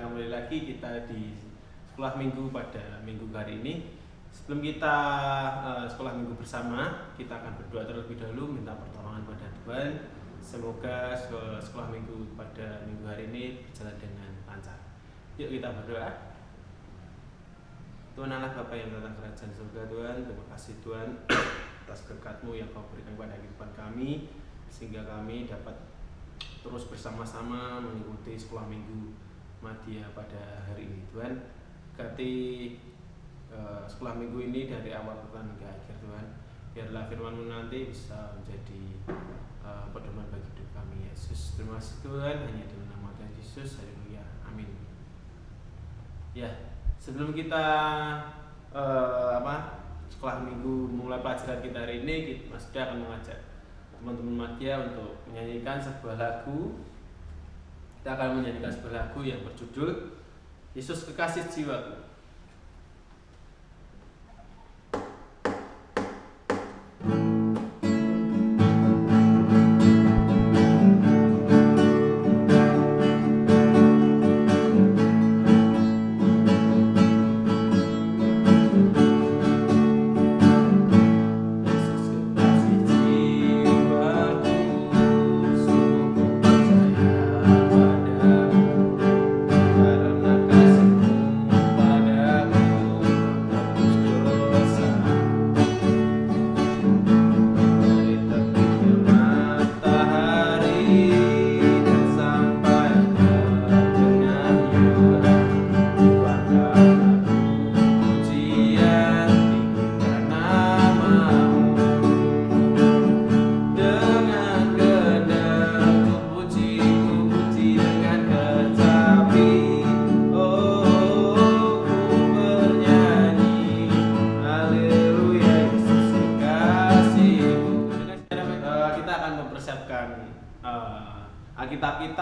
kembali lagi kita di sekolah minggu pada minggu hari ini. Sebelum kita sekolah minggu bersama, kita akan berdoa terlebih dahulu, minta pertolongan pada Tuhan. Semoga sekolah minggu pada minggu hari ini berjalan dengan lancar. Yuk kita berdoa. Tuhan Allah Bapa yang datang kerajaan surga, Tuhan, terima kasih Tuhan atas berkat-Mu yang Kau berikan kepada kehidupan kami, sehingga kami dapat terus bersama-sama mengikuti sekolah minggu Madya pada hari ini. Tuhan, berkati sekolah minggu ini dari awal pekan hingga akhir Tuhan. Biarlah firman-Mu nanti bisa menjadi pedoman bagi hidup kami. Yesus, terima kasih Tuhan, hanya dalam nama Tuhan Yesus. Haleluya. Amin. Ya, sebelum kita sekolah minggu mulai pelajaran kita hari ini, Mas Yuda akan mengajak teman-teman Madya untuk menyanyikan sebuah lagu. Kita akan menyanyikan sebuah lagu yang berjudul Yesus Kekasih Jiwaku.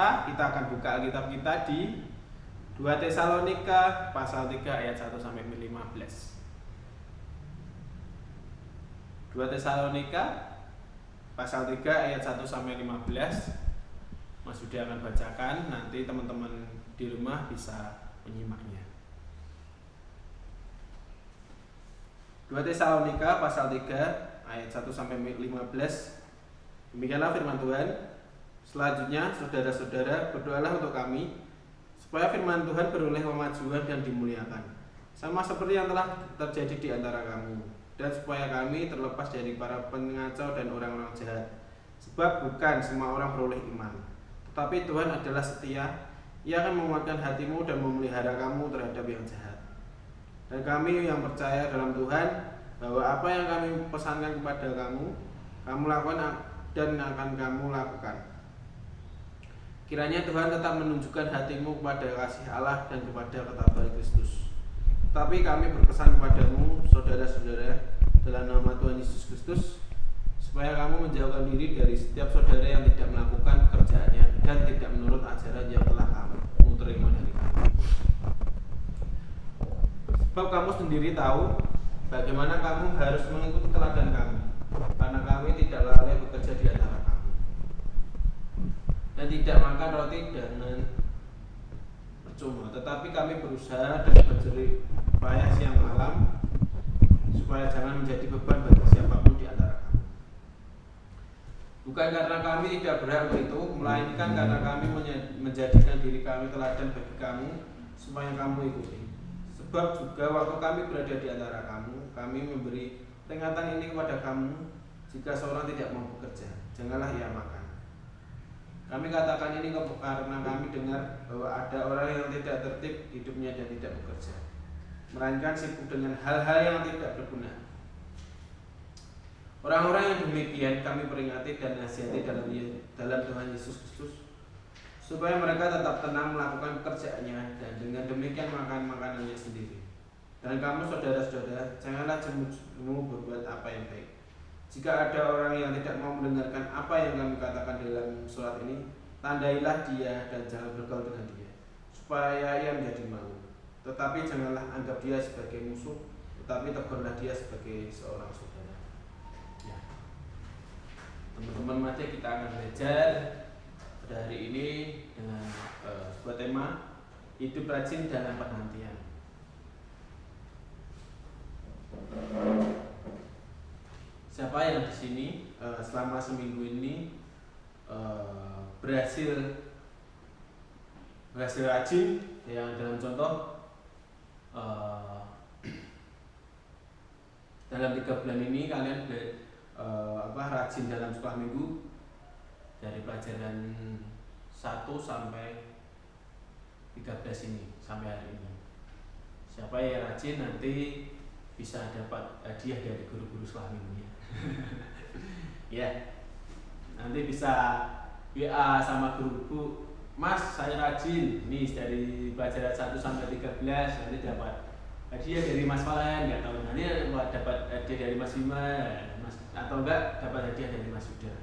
Kita akan buka Alkitab kita di 2 Tesalonika pasal 3 ayat 1 sampai 15. 2 Tesalonika pasal 3 ayat 1 sampai 15. Mas Yuda akan bacakan, nanti teman-teman di rumah bisa menyimaknya. 2 Tesalonika pasal 3 ayat 1 sampai 15. Demikianlah firman Tuhan. Selanjutnya, saudara-saudara, berdoalah untuk kami supaya firman Tuhan beroleh kemajuan dan dimuliakan, sama seperti yang telah terjadi di antara kamu, dan supaya kami terlepas dari para pengacau dan orang-orang jahat. Sebab bukan semua orang beroleh iman, tetapi Tuhan adalah setia. Ia akan menguatkan hatimu dan memelihara kamu terhadap yang jahat. Dan kami yang percaya dalam Tuhan, bahwa apa yang kami pesankan kepada kamu, kamu lakukan dan akan kamu lakukan. Kiranya Tuhan tetap menunjukkan hatimu kepada kasih Allah dan kepada ketaatan Kristus. Tapi kami berpesan kepadamu, saudara-saudara, dalam nama Tuhan Yesus Kristus, supaya kamu menjauhkan diri dari setiap saudara yang tidak melakukan pekerjaannya dan tidak menurut ajaran yang telah kamu terima dari kami. Sebab kamu sendiri tahu bagaimana kamu harus mengikuti teladan kami, karena kami tidak lalai bekerja di antara kamu, dan tidak makan roti dengan percuma, tetapi kami berusaha dan berjerih payah siang malam, supaya jangan menjadi beban bagi siapapun di antara kamu. Bukan karena kami tidak berhak itu, melainkan karena kami menjadikan diri kami teladan bagi kamu, supaya kamu ikuti. Sebab juga waktu kami berada di antara kamu, kami memberi peringatan ini kepada kamu, jika seorang tidak mau bekerja, janganlah ia makan. Kami katakan ini karena kami dengar bahwa ada orang yang tidak tertib hidupnya dan tidak bekerja, melainkan sibuk dengan hal-hal yang tidak berguna. Orang-orang yang demikian kami peringati dan nasihati dalam Tuhan Yesus Kristus, supaya mereka tetap tenang melakukan pekerjaannya dan dengan demikian makan makanannya sendiri. Dan kamu saudara-saudara, janganlah jemu berbuat apa yang baik. Jika ada orang yang tidak mau mendengarkan apa yang kami katakan dalam surat ini, tandailah dia dan jangan bergaul dengan dia, supaya ia menjadi malu. Tetapi janganlah anggap dia sebagai musuh, tetapi tegurlah dia sebagai seorang saudara. Ya. Teman-teman Madya, kita akan belajar pada hari ini dengan sebuah tema, hidup rajin dalam penantian. Siapa yang di sini selama seminggu ini berhasil rajin, yang dalam contoh dalam 3 bulan ini kalian rajin dalam sekolah minggu dari pelajaran 1 sampai 13 ini sampai hari ini. Siapa yang rajin nanti bisa dapat hadiah dari guru-guru sekolah minggunya. Ya, nanti bisa WA sama guru-guru, Mas saya rajin nih dari pelajaran 1 sampai 13, nanti dapat hadiah dari Mas Falan, nggak tahu nanti dapat hadiah dari Mas Bima, atau enggak dapat hadiah dari Mas Yuda.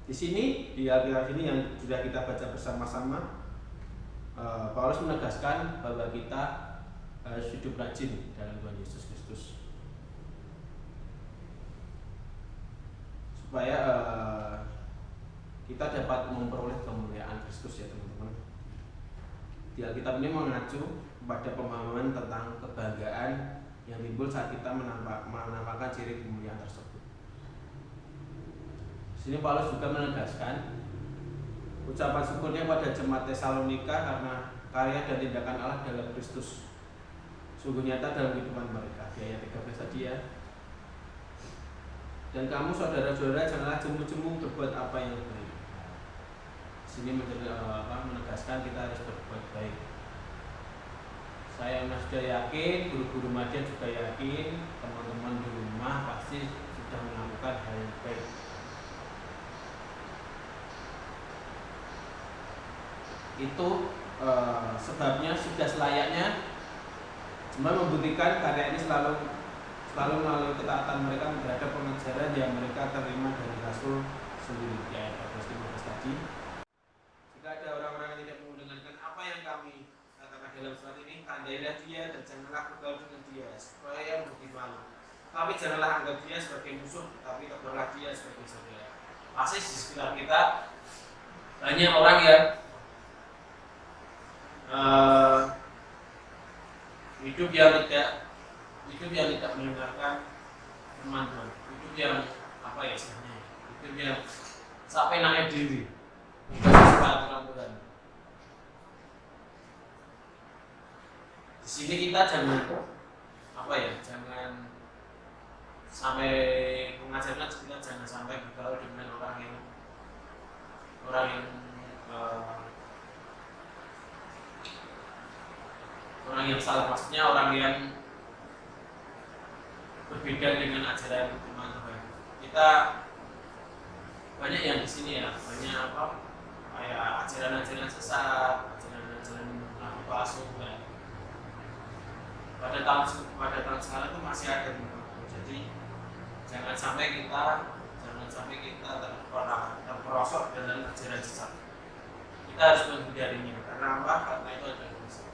Di sini di Alkitab ini yang sudah kita baca bersama-sama, Paulus menegaskan bahwa kita harus hidup rajin dalam Tuhan Yesus Kristus supaya kita dapat memperoleh kemuliaan Kristus, ya teman-teman. Di Alkitab ini mengacu pada pemahaman tentang kebanggaan yang timbul saat kita menampakkan ciri kemuliaan tersebut. Di sini Paulus juga menegaskan ucapan syukurnya pada jemaat Tesalonika karena karya dan tindakan Allah dalam Kristus sungguh nyata dalam kehidupan mereka. Di ayat 13 tadi ya. Dan kamu saudara-saudara janganlah jemu-jemu berbuat apa yang baik. Di sini menegaskan kita harus berbuat baik. Saya sudah yakin, guru-guru Madian juga yakin, teman-teman di rumah pasti sudah melakukan hal yang baik. Itu sebabnya sudah selayaknya jemaat membuktikan karya ini selalu melalui ketaatan mereka terhadap pengajaran yang mereka terima dari Rasul sendiri. Ya, 14-15 tadi. Jika ada orang-orang yang tidak mau mendengarkan apa yang kami katakan dalam surat ini, tandailah dia dan janganlah bergaul dengan dia supaya ia menjadi malu. Tapi janganlah anggap dia sebagai musuh, tapi tegurlah dia sebagai saudara. Pasti di sekitar kita banyak orang yang hidup yang tidak mendengarkan firman Tuhan, hidup yang hidup yang sampai naik diri, suka aturan Tuhan. Di sini kita jangan sampai mengajarkan kita jangan sampai bergaul dengan orang yang salah, maksudnya orang yang berbeda dengan ajaran firman Tuhan. Kita banyak yang di sini ya, banyak kayak ajaran-ajaran sesat, ajaran-ajaran palsu kan. Pada tahun sekarang itu masih ada. Jadi jangan sampai kita terperosok dengan ajaran sesat. Kita harus menghindarinya. Karena apa? Karena itu ada dosa.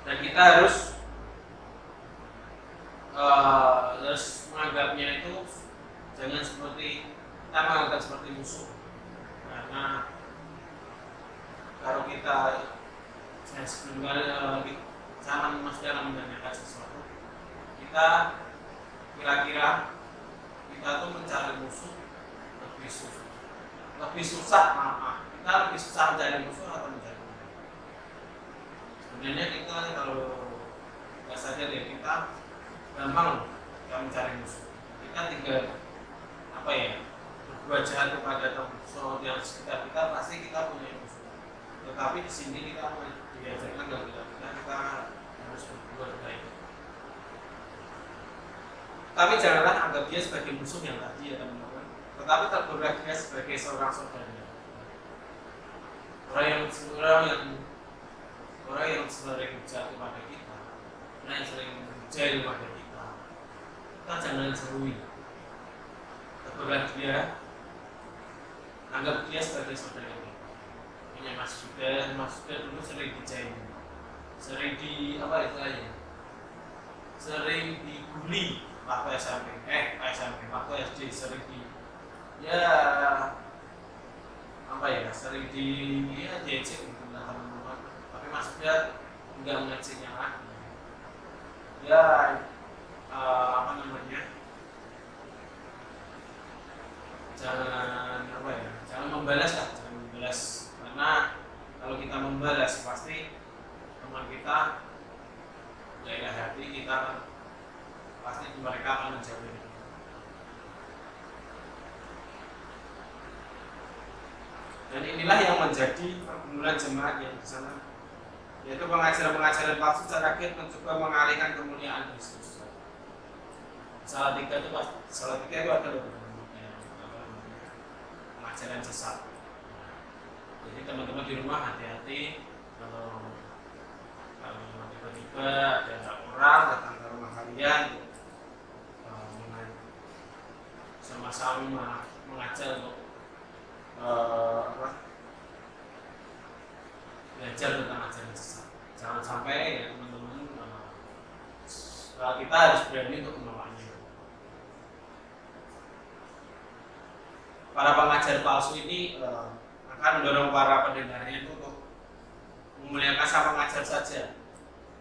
Dan kita harus menganggapnya itu jangan seperti kita menganggap seperti musuh, karena kalau kita zaman sudah menanyakan sesuatu, kita kira-kira kita tuh mencari musuh lebih susah, kita lebih susah mencari musuh atau mencari musuh. Sebenarnya kita kalau nggak sadar ya, kita gampang mencari musuh. Kita tinggal berbuat jahat kepada teman yang sekitar kita, pasti kita punya musuh. Tetapi di sini kita diajarkan kita harus berbuat baik. Tapi janganlah anggap dia sebagai musuh yang tadi ya teman-teman. Tetapi tergolong dia sebagai seorang saudara. Orang yang sering jahat kepada kita, orang yang sering menjadi kepada kita jangan jauhi. Tergolong dia, anggap dia sebagai saudara kita. Ini Mas Yuda dulu sering dijahit, sering sering dibully waktu waktu SD sering ya sering diejek gitu lah teman-teman, tapi maksudnya nggak mengejeknya lagi ya, jangan membalas lah, karena kalau kita membalas pasti teman kita daerah hati kita pasti mereka akan menjauhi. Dan inilah yang menjadi pergumulan jemaat yang di sana, yaitu pengajaran-pengajaran palsu secara akhir mencoba mengalihkan kemuliaan Kristus. Salah tiga itu adalah pengajaran sesat. Jadi teman-teman di rumah hati-hati kalau tiba-tiba ada orang datang ke rumah kalian sama-sama mengajar untuk belajar tentang ajaran sesat. Jangan sampai ya teman-teman, kita harus berani untuk menolaknya. Para pengajar palsu ini akan mendorong para pendengarnya itu untuk memuliakan sang pengajar saja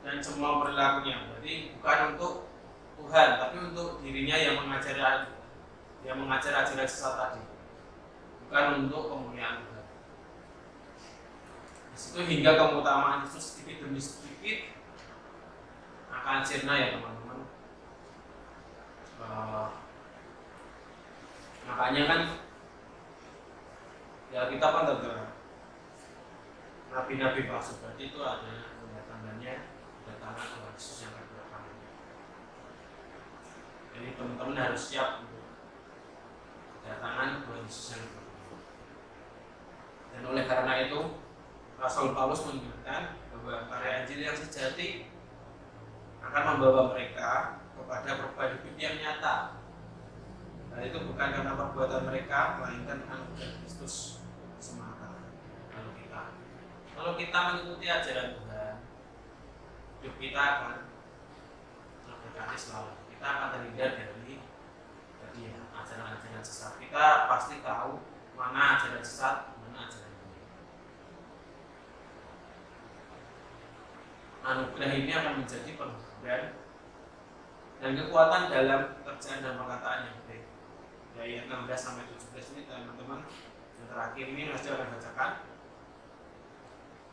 dan semua perilakunya. Berarti bukan untuk Tuhan, tapi untuk dirinya yang mengajar ajaran sesat tadi, bukan untuk kemuliaan Tuhan. Di situ hingga keutamaan Yesus sedikit demi sedikit akan sirna ya teman-teman. Makanya kan ya kita tergerak nabi-nabi palsu, berarti itu ada tanda-tandanya kedatangan Tuhan Yesus yang kedua kalinya. Jadi teman-teman harus siap untuk kedatangan Tuhan Yesus yang kedua. Dan oleh karena itu Rasul Paulus mengingatkan bahwa karya Injil yang sejati akan membawa mereka kepada perubahan hidup yang nyata. Dan itu bukan karena perbuatan mereka, melainkan anugerah Kristus semata. Kalau kita mengikuti ajaran Tuhan, hidup kita akan terberkati selalu. Kita akan terhindar dari ajaran-ajaran sesat. Kita pasti tahu mana ajaran sesat, mana ajaran ini. Anugerah ini akan menjadi penghiburan dan kekuatan dalam pekerjaan dan perkataan yang baik. Ayat 16 sampai 17 ini teman-teman, yang terakhir ini masih akan bacakan.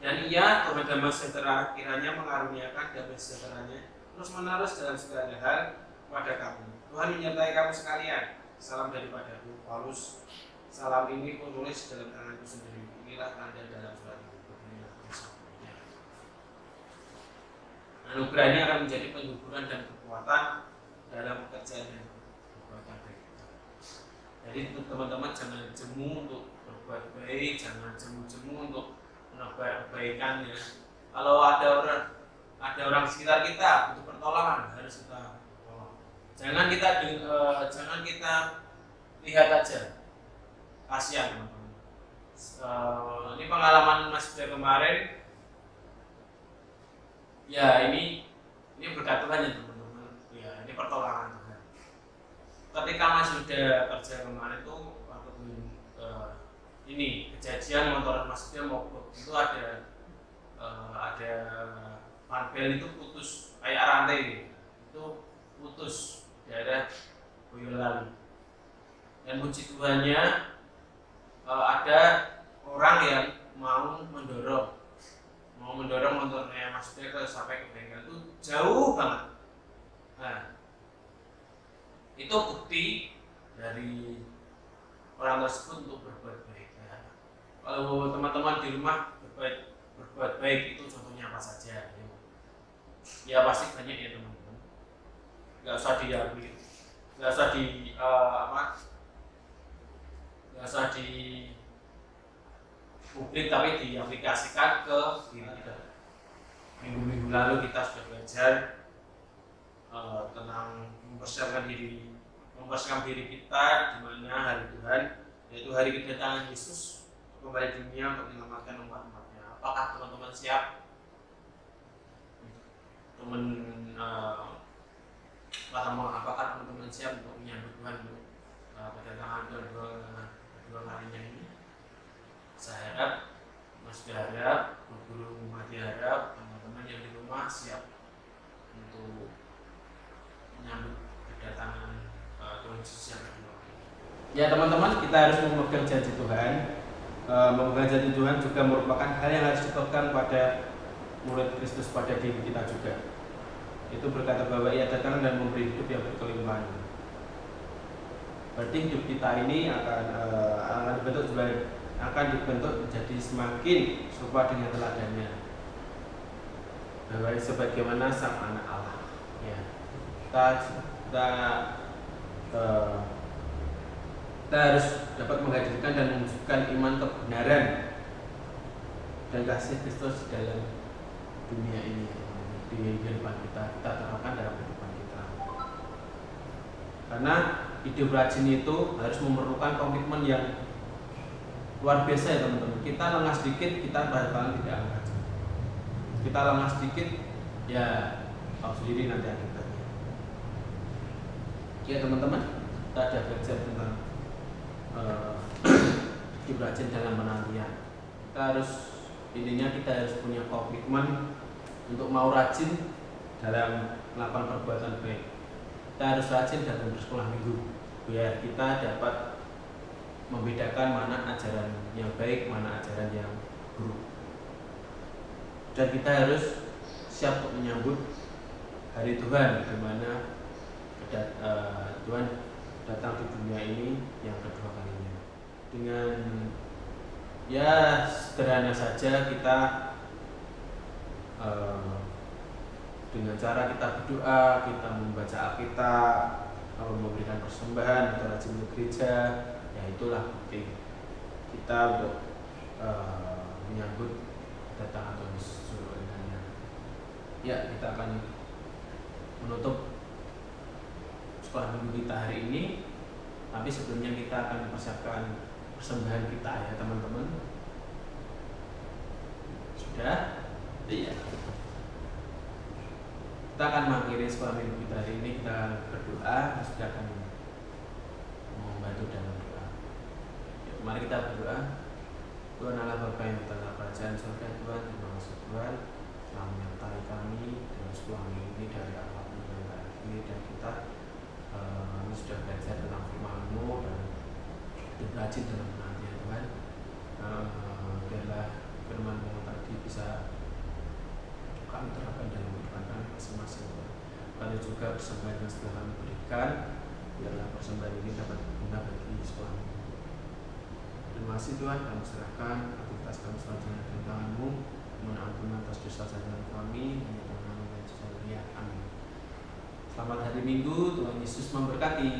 Dan ia Tuhan damai sejahtera kiranya mengaruniakan damai sejahteranya terus menerus dalam segala hal kepada kamu. Tuhan menyertai kamu sekalian. Salam daripadaku Paulus. Salam ini kutulis dalam tanganku sendiri. Inilah tanda dalam surat itu. Anugerah ini akan menjadi penghiburan dan kekuatan dalam pekerjaan dan perbuatan baik. Jadi teman-teman jangan jemu untuk berbuat baik, jangan jemu-jemu untuk menebar kebaikan ya. Kalau ada orang di sekitar kita butuh pertolongan, harus kita tolong. Jangan kita lihat aja, kasihan teman-teman. Ini pengalaman Mas Yuda kemarin. Ya ini berkat Tuhan ya teman-teman. Ya ini pertolongan Tuhan. Ketika Mas Yuda kerja kemarin itu waktu ini kejadian motor Mas Yuda mogok, itu ada panbel itu putus kayak rantai gitu. Itu putus daerah Boyolali. Dan puji Tuhannya ada orang yang mau mendorong motornya Mas Yuda sampai ke bengkel itu jauh banget. Nah, itu bukti dari orang tersebut untuk berbuat baik. Ya. Kalau teman-teman di rumah berbuat baik itu contohnya apa saja? Ya pasti banyak ya teman-teman. Gak usah diakui, gak usah di publik, tapi diaplikasikan ke diri kita. Minggu-minggu lalu kita sudah belajar tentang mempersiapkan diri kita di mana hari Tuhan, yaitu hari kedatangan Yesus kembali dunia untuk menyelamatkan umat-umatnya. Apakah teman-teman siap apakah teman-teman siap untuk menyambut Tuhan kedatangan kedua kalinya ini? Saya harap, Mas harap, guru Mati harap, teman-teman yang di rumah siap untuk menyambut kedatangan Tuhan Yesus yang kedua. Ya teman-teman, kita harus memegang janji Tuhan. Memegang janji Tuhan juga merupakan hal yang harus dilakukan pada murid Kristus, pada diri kita juga. Itu berkata bahwa Ia datang dan memberi hidup yang berkelimpahan. Berarti hidup kita ini akan dibentuk menjadi semakin serupa dengan teladannya, bahwa sebagaimana sang anak Allah. Ya, kita harus dapat menghadirkan dan menunjukkan iman kebenaran dan kasih Kristus dalam dunia ini, di kehidupan kita terapkan dalam kehidupan kita. Karena hidup rajin itu harus memerlukan komitmen yang luar biasa ya teman-teman. Kita lengah sedikit, kita bakalan tidak rajin. Kita lengah sedikit, ya tahu sendiri nanti akibatnya. Ya teman-teman, kita ada belajar tentang hidup rajin dalam penantian. Kita harus punya komitmen untuk mau rajin dalam melakukan perbuatan baik. Kita harus rajin dalam bersekolah minggu, biar kita dapat membedakan mana ajaran yang baik, mana ajaran yang buruk. Dan kita harus siap untuk menyambut hari Tuhan, di mana Tuhan datang di dunia ini yang kedua kalinya. Dengan ya sederhana saja kita dengan cara kita berdoa, kita membaca Alkitab, memberikan persembahan, atau rajin ke gereja, ya itulah bukti kita untuk menyambut kedatangan Tuhan Yesus surganya. Ya, kita akan menutup sekolah minggu kita hari ini, tapi sebelumnya kita akan mempersiapkan persembahan kita ya teman-teman. Sudah? Iya. Kita akan mengakhiri sekolah minggu kita hari ini. Kita berdoa, sudah akan membantu dalam doa. Ya, mari kita berdoa. Tuhan Allah Bapa yang dalam kerajaan surga, Tuhan, terima kasih Tuhan telah menyertai kami dalam sekolah minggu ini dari awal sampai akhir, dan kita sudah belajar tentang firman-Mu dan rajin dalam penantian Tuhan. Biarlah firman-Mu tadi bisa kami terapkan dalam kehidupan kami masing-masing. Kami juga persembahan yang setelah kami berikan, biarlah persembahan ini dapat berguna bagi sekolah. Terima kasih Tuhan, kami serahkan aktivitas kami selanjutnya dalam tangan-Mu. Mohon ampun atas dosa-dosa kami, hanya Tuhan dan Yesus. Amin. Selamat hari Minggu, Tuhan Yesus memberkati.